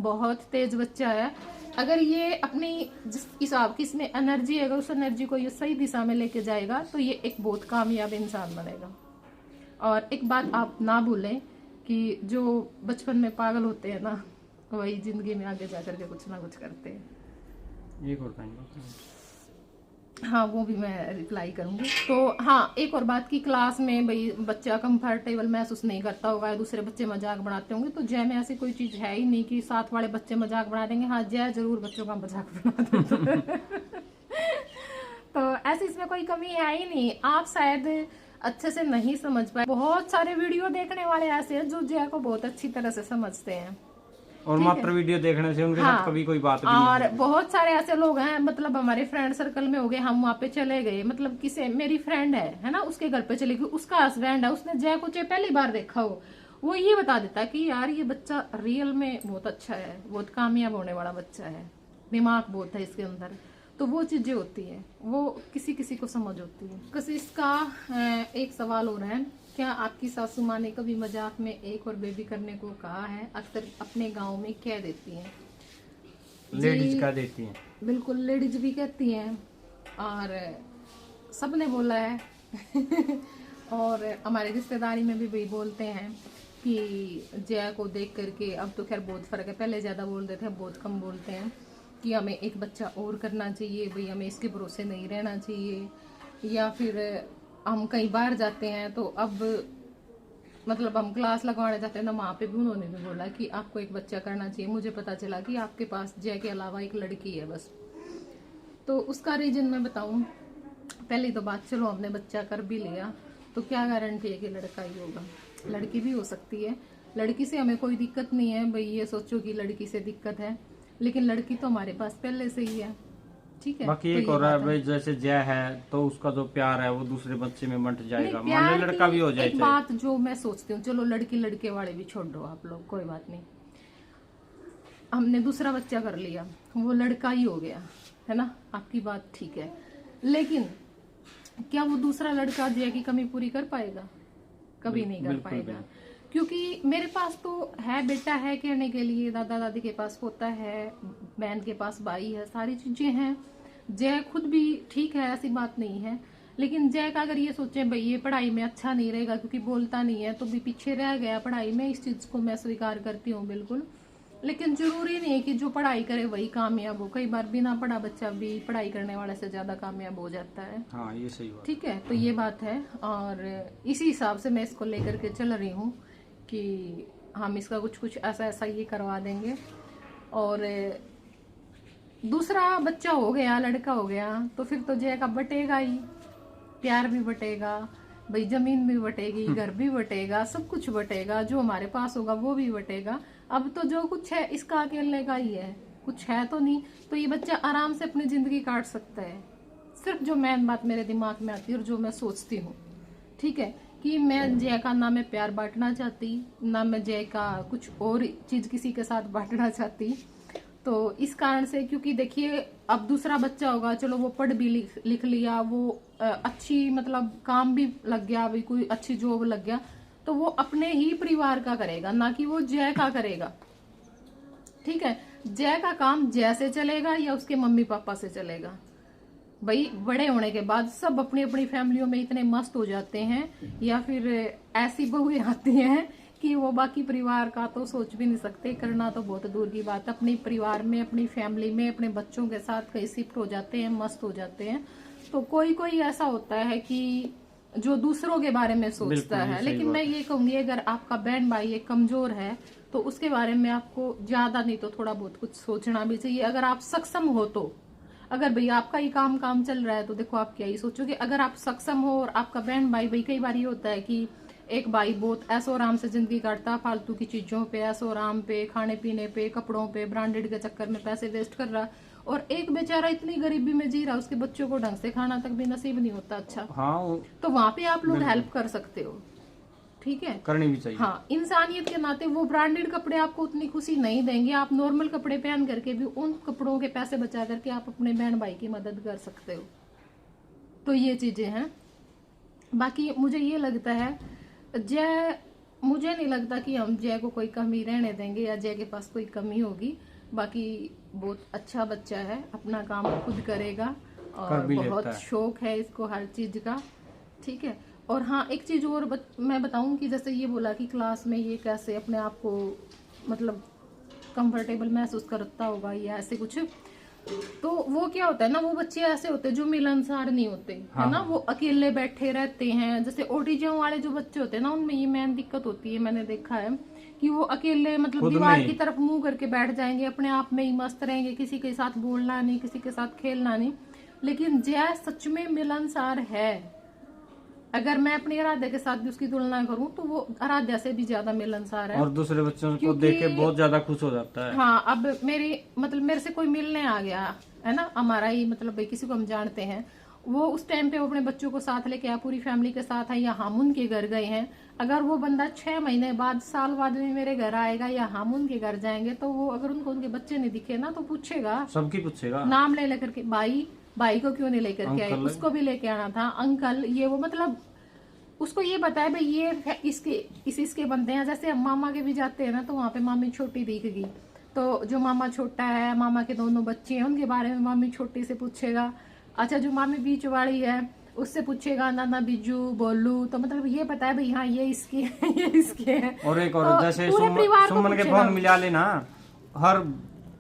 बहुत तेज बच्चा है। अगर ये अपनी जिस हिसाब की इसमें एनर्जी है, अगर उस एनर्जी को ये सही दिशा में लेके जाएगा तो ये एक बहुत कामयाब इंसान बनेगा। और एक बात आप ना भूलें कि जो बचपन में पागल होते हैं ना, वही जिंदगी में आगे जाकर के कुछ ना कुछ करते हैं। एक और हाँ, वो भी मैं रिप्लाई करूंगी। तो हाँ, एक और बात की, क्लास में भाई बच्चा कंफर्टेबल महसूस नहीं करता होगा, दूसरे बच्चे मजाक बनाते होंगे, तो जय में ऐसी कोई चीज है ही नहीं कि साथ वाले बच्चे मजाक बना देंगे। हाँ, जय जरूर बच्चों का मजाक बना देता तो ऐसी इसमें कोई कमी है ही नहीं। आप शायद अच्छे से नहीं समझ पाए, बहुत सारे वीडियो देखने वाले ऐसे हैं जो जय को बहुत अच्छी तरह से समझते हैं, और मात्र वीडियो देखने से उनके साथ कभी कोई बात भी और नहीं। बहुत सारे ऐसे लोग हैं, मतलब हमारे फ्रेंड सर्कल में हो गए, हम वहाँ पे चले गए, मतलब किसी मेरी फ्रेंड है ना, उसके घर पे चले गए, उसका हस्बैंड है, उसने जय को चाहे पहली बार देखा हो, वो ये बता देता है कि यार ये बच्चा रियल में बहुत अच्छा है, बहुत कामयाब होने वाला बच्चा है, दिमाग बहुत है इसके अंदर। तो वो चीजें होती है, वो किसी किसी को समझ होती है। किसी इसका एक सवाल हो रहा है, क्या आपकी सासू माँ ने कभी मजाक में एक और बेबी करने को कहा है? अक्सर अपने गांव में कह देती हैं, लेडीज कह देती हैं। बिल्कुल, लेडीज भी कहती हैं और सबने बोला है और हमारे रिश्तेदारी में भी वही बोलते हैं कि जया को देख करके, अब तो खैर बहुत फर्क है, पहले ज्यादा बोलते थे, अब बहुत कम बोलते हैं कि हमें एक बच्चा और करना चाहिए, भाई हमें इसके भरोसे नहीं रहना चाहिए। या फिर हम कहीं बाहर जाते हैं तो अब मतलब हम क्लास लगवाने जाते हैं ना, वहाँ पे भी उन्होंने भी बोला कि आपको एक बच्चा करना चाहिए। मुझे पता चला कि आपके पास जय के अलावा एक लड़की है बस। तो उसका रीजन मैं बताऊं, पहली तो बात, चलो हमने बच्चा कर भी लिया तो क्या गारंटी है कि लड़का ही होगा? लड़की भी हो सकती है, लड़की से हमें कोई दिक्कत नहीं है, भाई ये सोचो कि लड़की से दिक्कत है, लेकिन लड़की तो हमारे पास पहले से ही है, ठीक है। बाकी एक तो ये और है बात है। भाई, जैसे जय है तो उसका जो प्यार है वो दूसरे बच्चे में बंट जाएगा, नहीं, मान लो प्यार लड़का की भी हो जाए एक चाहे। बात जो मैं सोचती हूँ, चलो लड़की लड़के वाले भी छोड़ दो आप लोग, कोई बात नहीं, हमने दूसरा बच्चा कर लिया, वो लड़का ही हो गया, है ना, आपकी बात ठीक है, लेकिन क्या वो दूसरा लड़का जय की कमी पूरी कर पाएगा? कभी नहीं कर बिल्कुल पाएगा। नहीं। क्योंकि मेरे पास तो है, बेटा है कहने के लिए, दादा दादी के पास पोता है, बहन के पास भाई है, सारी चीजें हैं, जय खुद भी ठीक है, ऐसी बात नहीं है, लेकिन जय का अगर ये सोचे भाई ये पढ़ाई में अच्छा नहीं रहेगा क्योंकि बोलता नहीं है, तो भी पीछे रह गया पढ़ाई में, इस चीज को मैं स्वीकार करती हूँ बिल्कुल। लेकिन जरूरी नहीं है कि जो पढ़ाई करे वही कामयाब हो, कई बार बिना पढ़ा बच्चा भी पढ़ाई करने वाले से ज्यादा कामयाब हो जाता है। हाँ ये सही बात। ठीक है, तो ये बात है, और इसी हिसाब से मैं इसको लेकर के चल रही हूँ कि हम इसका कुछ कुछ ऐसा ऐसा ये करवा देंगे। और दूसरा बच्चा हो गया, लड़का हो गया, तो फिर तो जय का बटेगा ही, प्यार भी बटेगा भाई, जमीन भी बटेगी, घर भी बटेगा, सब कुछ बटेगा, जो हमारे पास होगा वो भी बटेगा। अब तो जो कुछ है इसका अकेले का ही है, कुछ है तो नहीं, तो ये बच्चा आराम से अपनी जिंदगी काट सकता है। सिर्फ जो मेन बात मेरे दिमाग में आती है और जो मैं सोचती हूँ, ठीक है, कि मैं जय का ना मैं प्यार बांटना चाहती, ना मैं जय का कुछ और चीज किसी के साथ बांटना चाहती। तो इस कारण से, क्योंकि देखिए अब दूसरा बच्चा होगा, चलो वो पढ़ भी लिख लिया, वो अच्छी मतलब काम भी लग गया, अभी कोई अच्छी जॉब लग गया, तो वो अपने ही परिवार का करेगा, ना कि वो जय का करेगा। ठीक है, जय का काम जय से चलेगा या उसके मम्मी पापा से चलेगा? भाई बड़े होने के बाद सब अपनी अपनी फैमिलियों में इतने मस्त हो जाते हैं, या फिर ऐसी बहुएं आती हैं कि वो बाकी परिवार का तो सोच भी नहीं सकते, करना तो बहुत दूर की बात है, अपने परिवार में, अपनी फैमिली में, अपने बच्चों के साथ कहीं शिफ्ट हो जाते हैं, मस्त हो जाते हैं। तो कोई कोई ऐसा होता है कि जो दूसरों के बारे में सोचता है, लेकिन मैं ये कहूंगी अगर आपका बहन भाई एक कमजोर है तो उसके बारे में आपको ज्यादा नहीं तो थोड़ा बहुत कुछ सोचना भी चाहिए। अगर आप सक्षम हो तो, अगर भाई आपका ही काम चल रहा है तो देखो आप क्या ही सोचोगे। अगर आप सक्षम हो और आपका बहन भाई कई बार ये होता है कि एक भाई बहुत ऐसो आराम से जिंदगी काटता, फालतू की चीजों पे, ऐसो आराम पे, खाने पीने पे, कपड़ों पे, ब्रांडेड के चक्कर में पैसे वेस्ट कर रहा, और एक बेचारा इतनी गरीबी में जी रहा, उसके बच्चों को ढंग से खाना तक भी नसीब नहीं होता। अच्छा, हाँ, तो वहां पे आप लोग हेल्प कर सकते हो, ठीक है, करनी भी चाहिए। हाँ, इंसानियत के नाते वो ब्रांडेड कपड़े आपको उतनी खुशी नहीं देंगे, आप नॉर्मल कपड़े पहन करके भी उन कपड़ों के पैसे बचा करके आप अपने बहन भाई की मदद कर सकते हो। तो ये चीजें हैं। बाकी मुझे ये लगता है जय, मुझे नहीं लगता कि हम जय को कोई कमी रहने देंगे या जय के पास कोई कमी होगी। बाकी बहुत अच्छा बच्चा है, अपना काम खुद करेगा और बहुत शौक है इसको हर चीज का, ठीक है। और हाँ, एक चीज और मैं बताऊं कि जैसे ये बोला कि क्लास में ये कैसे अपने आप को मतलब कंफर्टेबल महसूस करता होगा या ऐसे कुछ, तो वो क्या होता है ना, वो बच्चे ऐसे होते हैं जो मिलनसार नहीं होते, है ना, वो अकेले बैठे रहते हैं। जैसे ऑटिज्म वाले जो बच्चे होते हैं ना, उनमें ये मेन दिक्कत होती है, मैंने देखा है कि वो अकेले मतलब दीवार की तरफ मुंह करके बैठ जाएंगे, अपने आप में ही मस्त रहेंगे, किसी के साथ बोलना नहीं, किसी के साथ खेलना नहीं। लेकिन जय सच में मिलनसार है। अगर मैं अपनी आराध्या के साथ भी उसकी तुलना करूं तो वो आराध्या से भी ज्यादा मिलनसार है, और दूसरे बच्चों को देख के बहुत ज्यादा खुश हो जाता है। हाँ, अब मेरे से कोई मिलने आ गया है ना, हमारा ही मतलब भाई किसी को हम जानते हैं, वो उस टाइम पे वो अपने बच्चों को साथ लेके आया, पूरी फैमिली के साथ है, या हम उनके घर गए हैं, अगर वो बंदा 6 महीने बाद, साल बाद में मेरे घर आएगा या हम उनके घर जाएंगे, तो वो अगर उनको उनके बच्चे नहीं दिखे ना तो पूछेगा, सबकी पूछेगा, नाम ले लेकर के, भाई को क्यों नहीं लेकर के आए, उसको भी लेके आना था, अंकल ये वो, मतलब उसको ये बताया भाई ये इसके बनते हैं। जैसे हम मामा के भी जाते हैं ना, तो वहाँ पे मामी छोटी दिख गई, तो जो मामा छोटा है, मामा के दोनों बच्चे हैं, उनके बारे में मामी छोटी से पूछेगा। अच्छा, जो मामी बीच वाली है उससे पूछेगा नाना बिजू बोलू, तो मतलब ये बताया भाई हाँ ये इसके है, ये इसके है। और एक और तो जैसे सुमन के फोन मिला लेना हर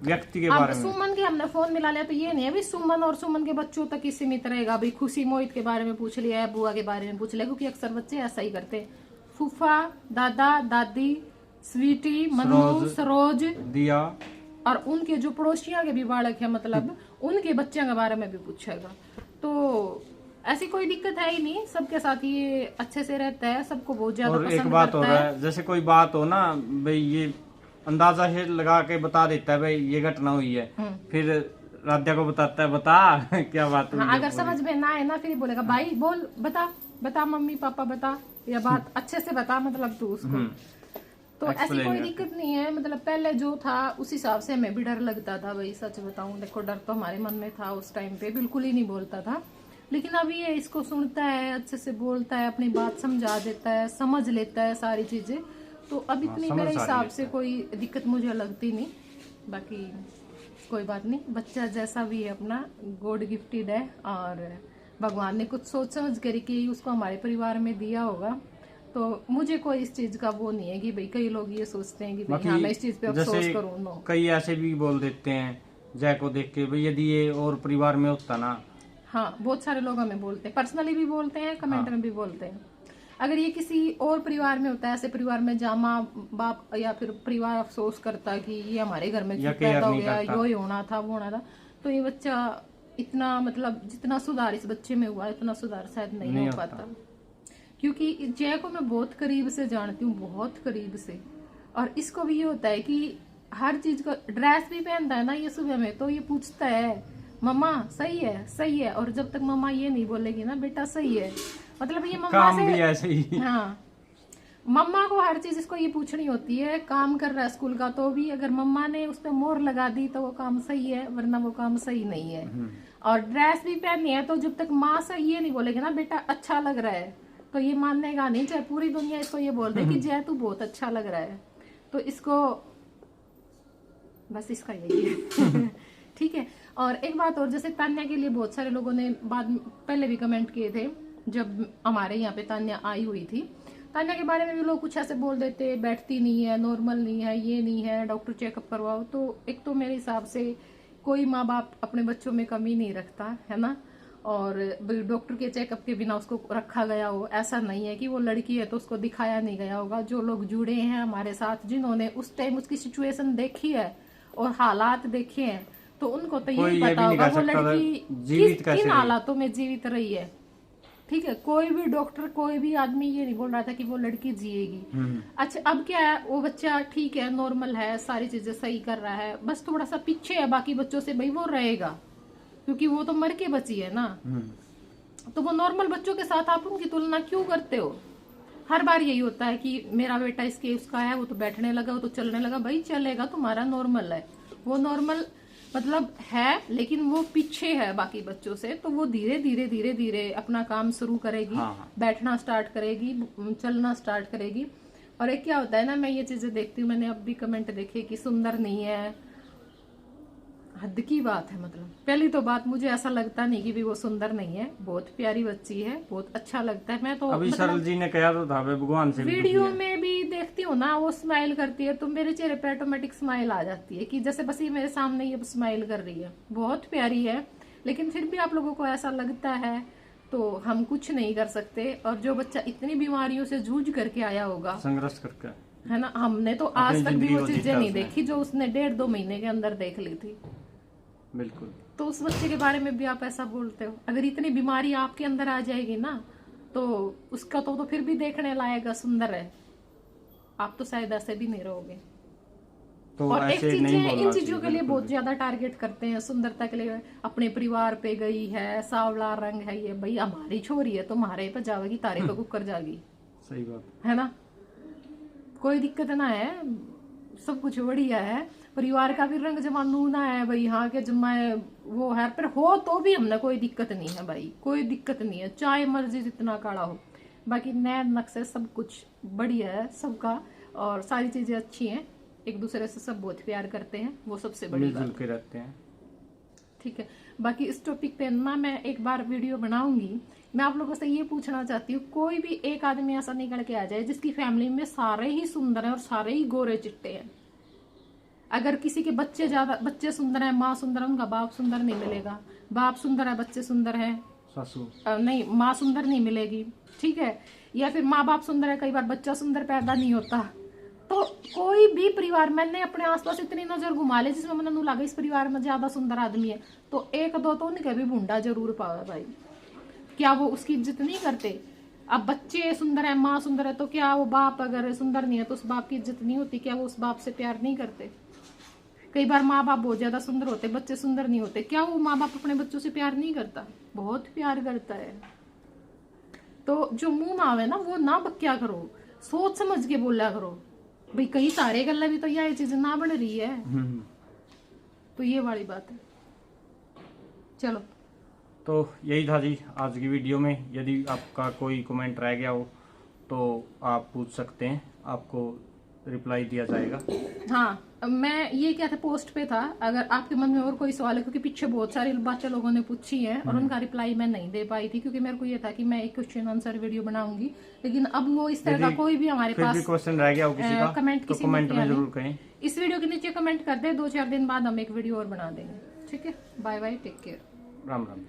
व्यक्ति के बारे में। सुमन के हमने फोन मिला लिया तो ये नहीं है भाई सुमन और सुमन के बच्चों तक ही सीमित रहेगा, भाई खुशी मोहित के बारे में पूछ लिया है, बुआ के बारे में पूछ लिया, क्योंकि अक्सर बच्चे ऐसा ही करते, फूफा, दादा, दादी, स्वीटी, मनु, सरोज, दिया, और उनके जो पड़ोसियां के भी बालक है, मतलब उनके बच्चों के बारे में भी पूछेगा। तो ऐसी कोई दिक्कत है ही नहीं, सबके साथ ये अच्छे से रहता है, सबको बहुत ज्यादा पसंद करता है। एक बात हो रहा है, जैसे कोई बात हो ना भाई, ये अंदाजा है लगा के बता देता है भाई ये घटना हुई है, फिर राध्या को बताता है, बता क्या बात हुई हाँ, है अगर पूरी। समझ में ना आए ना फिर बोलेगा भाई बोल, बता बता मम्मी पापा बता, या बात अच्छे से बता, मतलब तू उसको। तो ऐसी Explain कोई करके। दिक्कत नहीं है, मतलब पहले जो था उस हिसाब से हमें भी डर लगता था भाई, सच बताऊं देखो डर तो हमारे मन में था उस टाइम पे, बिल्कुल ही नहीं बोलता था। लेकिन अब ये इसको सुनता है, अच्छे से बोलता है, अपनी बात समझा देता है, समझ लेता है सारी चीजें। तो अब इतनी समझ मेरे सारी हिसाब लेता से है। कोई दिक्कत मुझे लगती नहीं। बाकी कोई बात नहीं, बच्चा जैसा भी है अपना गॉड गिफ्टेड है, और भगवान ने कुछ सोच समझ कर के उसको हमारे परिवार में दिया होगा। तो मुझे कोई इस चीज का वो नहीं है कि भाई कई लोग ये सोचते हैं कि भाई हाँ मैं इस चीज पे अफसोस जैसे करूँ। नो, कई ऐसे भी बोल देते हैं जय को देख के, भाई यदि ये और परिवार में होता ना। हाँ बहुत सारे लोग हमें बोलते हैं, पर्सनली भी बोलते हैं, कमेंट में भी बोलते हैं। अगर ये किसी और परिवार में होता है, ऐसे परिवार में जहाँ माँ बाप या फिर परिवार अफसोस करता कि ये हमारे घर में या क्यों पैदा केयर हो नहीं गया, करता। यो ही होना था वो होना था, तो ये बच्चा इतना मतलब जितना सुधार इस बच्चे में हुआ इतना सुधार शायद नहीं हो पाता। क्योंकि जय को मैं बहुत करीब से जानती हूँ, बहुत करीब से। और इसको भी ये होता है कि हर चीज का ड्रेस भी पहनता है ना ये सुबह में, तो ये पूछता है मम्मा सही है सही है, और जब तक मम्मा ये नहीं बोलेगी ना बेटा सही है, मतलब ये मम्मा काम से भी ऐसे ही। हाँ, मम्मा को हर चीज इसको ये पूछनी होती है। काम कर रहा है स्कूल का तो भी अगर मम्मा ने उस पर मोहर लगा दी तो वो काम सही है, वरना वो काम सही नहीं है। और ड्रेस भी पहननी है तो जब तक माँ से ये नहीं बोलेगी ना बेटा अच्छा लग रहा है, तो ये मानने का नहीं, चाहे पूरी दुनिया इसको ये बोल दे कि जय तू बहुत अच्छा लग रहा है। तो इसको बस इसका यही है ठीक है। और एक बात और, जैसे तान्या के लिए बहुत सारे लोगों ने बाद में पहले भी कमेंट किए थे, जब हमारे यहाँ पे तान्या आई हुई थी, तान्या के बारे में भी लोग कुछ ऐसे बोल देते, बैठती नहीं है, नॉर्मल नहीं है, ये नहीं है, डॉक्टर चेकअप करवाओ। तो एक तो मेरे हिसाब से कोई माँ बाप अपने बच्चों में कमी नहीं रखता है ना, और डॉक्टर के चेकअप के बिना उसको रखा गया हो ऐसा नहीं है कि वो लड़की है तो उसको दिखाया नहीं गया होगा। जो लोग जुड़े हैं हमारे साथ, जिन्होंने उस टाइम उसकी सिचुएशन देखी है और हालात देखे हैं, तो उनको तो कोई यही ये भी पता नहीं होगा कह वो सकता लड़की जीवित किन कैसे रही। हालातों में जीवित रही है। ठीक है, कोई भी डॉक्टर कोई भी आदमी ये नहीं बोल रहा था कि वो लड़की जिएगी। अच्छा अब क्या है, वो बच्चा ठीक है, नॉर्मल है, सारी चीजें सही कर रहा है, बस थोड़ा सा पीछे है बाकी बच्चों से, भाई वो रहेगा क्योंकि वो तो मर के बची है ना। तो वो नॉर्मल बच्चों के साथ आप उनकी तुलना क्यों करते हो? हर बार यही होता है कि मेरा बेटा इसके उसका है, वो तो बैठने लगा, वो तो चलने लगा, भाई चलेगा, तुम्हारा नॉर्मल है, वो नॉर्मल मतलब है लेकिन वो पीछे है बाकी बच्चों से, तो वो धीरे धीरे धीरे धीरे अपना काम शुरू करेगी। हाँ। बैठना स्टार्ट करेगी, चलना स्टार्ट करेगी। और एक क्या होता है ना, मैं ये चीजें देखती हूँ, मैंने अब भी कमेंट देखे कि सुंदर नहीं है, हद की बात है। मतलब पहली तो बात, मुझे ऐसा लगता नहीं कि भी वो सुंदर नहीं है, बहुत प्यारी बच्ची है, बहुत अच्छा लगता है। मैं तो अभी मतलब सरल जी ने कहा तो था भगवान से भी वीडियो दुखी है। में भी देखती हूँ ना, वो स्माइल करती है तो मेरे चेहरे पे ऑटोमेटिक स्माइल आ जाती है कि जैसे बस ये मेरे सामने ये स्माइल कर रही है, बहुत प्यारी है। लेकिन फिर भी आप लोगों को ऐसा लगता है तो हम कुछ नहीं कर सकते। और जो बच्चा इतनी बीमारियों से जूझ करके आया होगा, संघर्ष करके, है ना, हमने तो आज अपनी तक भी जिंदगी वो को चीजें जीता नहीं उसने। देखी जो उसने 1.5-2 महीने के अंदर देख ली थी। बिल्कुल। तो उस बच्चे के बारे में भी आप ऐसा बोलते हो? अगर इतनी बीमारी आपके अंदर आ जाएगी ना, तो उसका तो फिर भी देखने लायक है, सुंदर है, आप तो शायद ऐसे भी नहीं रहोगे। तो और एक ऐसे चीज नहीं है, बोलना इन चीजों चाहिए, के लिए बिल्कुल बहुत भी। ज्यादा टारगेट करते हैं, सुंदरता के लिए अपने परिवार पे गई है, सांवला रंग है ये, भाई हमारी छोरी है, तुम्हारे पे जावेगी, तारे पे कुकर जागी, सही बात। है ना, कोई दिक्कत ना है, सब कुछ बढ़िया है। परिवार का भी रंग जमा नूना है भाई, हाँ के जमा वो है, पर हो तो भी हमने कोई दिक्कत नहीं है भाई, कोई दिक्कत नहीं है, चाहे मर्जी जितना काला हो। बाकी नए नक्शे सब कुछ बढ़िया है सबका, और सारी चीजें अच्छी हैं, एक दूसरे से सब बहुत प्यार करते हैं, वो सबसे बड़ी मिलजुल बात। के रहते हैं। ठीक है, बाकी इस टॉपिक पे ना मैं एक बार वीडियो बनाऊंगी। मैं आप लोगों से ये पूछना चाहती हूँ, कोई भी एक आदमी ऐसा निकल के आ जाए जिसकी फैमिली में सारे ही सुंदर हैं और सारे ही गोरे चिट्टे हैं। अगर किसी के बच्चे सुंदर हैं, माँ सुंदर है, उनका बाप सुंदर नहीं मिलेगा, बाप सुंदर है, बच्चे सुंदर हैं, सासू नहीं माँ सुंदर नहीं मिलेगी, ठीक है, या फिर माँ बाप सुंदर है, कई बार बच्चा सुंदर पैदा नहीं होता। तो कोई भी परिवार, मैंने अपने आसपास इतनी नजर घुमा ले जिसमें मैंने नू लगा इस परिवार में ज्यादा सुंदर आदमी है, तो एक दो तो उनके भी भूंडा जरूर पावे भाई। क्या वो उसकी इज्जत नहीं करते? अब बच्चे सुंदर है, माँ सुंदर है, तो क्या वो बाप अगर सुंदर नहीं है तो उस बाप की इज्जत नहीं होती? क्या वो उस बाप से प्यार नहीं करते? कई बार माँ बाप बहुत ज्यादा सुंदर होते, बच्चे सुंदर नहीं होते। क्या वो माँ बाप अपने बच्चों से प्यार नहीं करता? बहुत प्यार करता है। तो जो मुंह में आवे ना वो ना बक्या करो, सोच समझ के बोला करो भाई, कई सारे गल्ला भी तो यह चीज ना बन रही है। तो ये वाली बात है। चलो, तो यही था जी आज की वीडियो में। यदि आपका कोई कमेंट रह गया हो तो आप पूछ सकते हैं, आपको रिप्लाई दिया जाएगा। हाँ, मैं ये क्या था, पोस्ट पे था, अगर आपके मन में और कोई सवाल है, क्योंकि पीछे बहुत सारी बातें लोगों ने पूछी हैं और उनका रिप्लाई मैं नहीं दे पाई थी, क्योंकि मेरे को ये था कि मैं एक क्वेश्चन आंसर वीडियो बनाऊंगी। लेकिन अब वो इस तरह का कोई भी हमारे फिर पास भी क्वेश्चन रह गया हो किसी का, कमेंट तो किसी कमेंट ने में जरूर कहें। इस वीडियो के नीचे कमेंट कर दे, 2-4 दिन बाद हम एक वीडियो और बना देंगे। ठीक है, bye bye, take care, Ram Ram.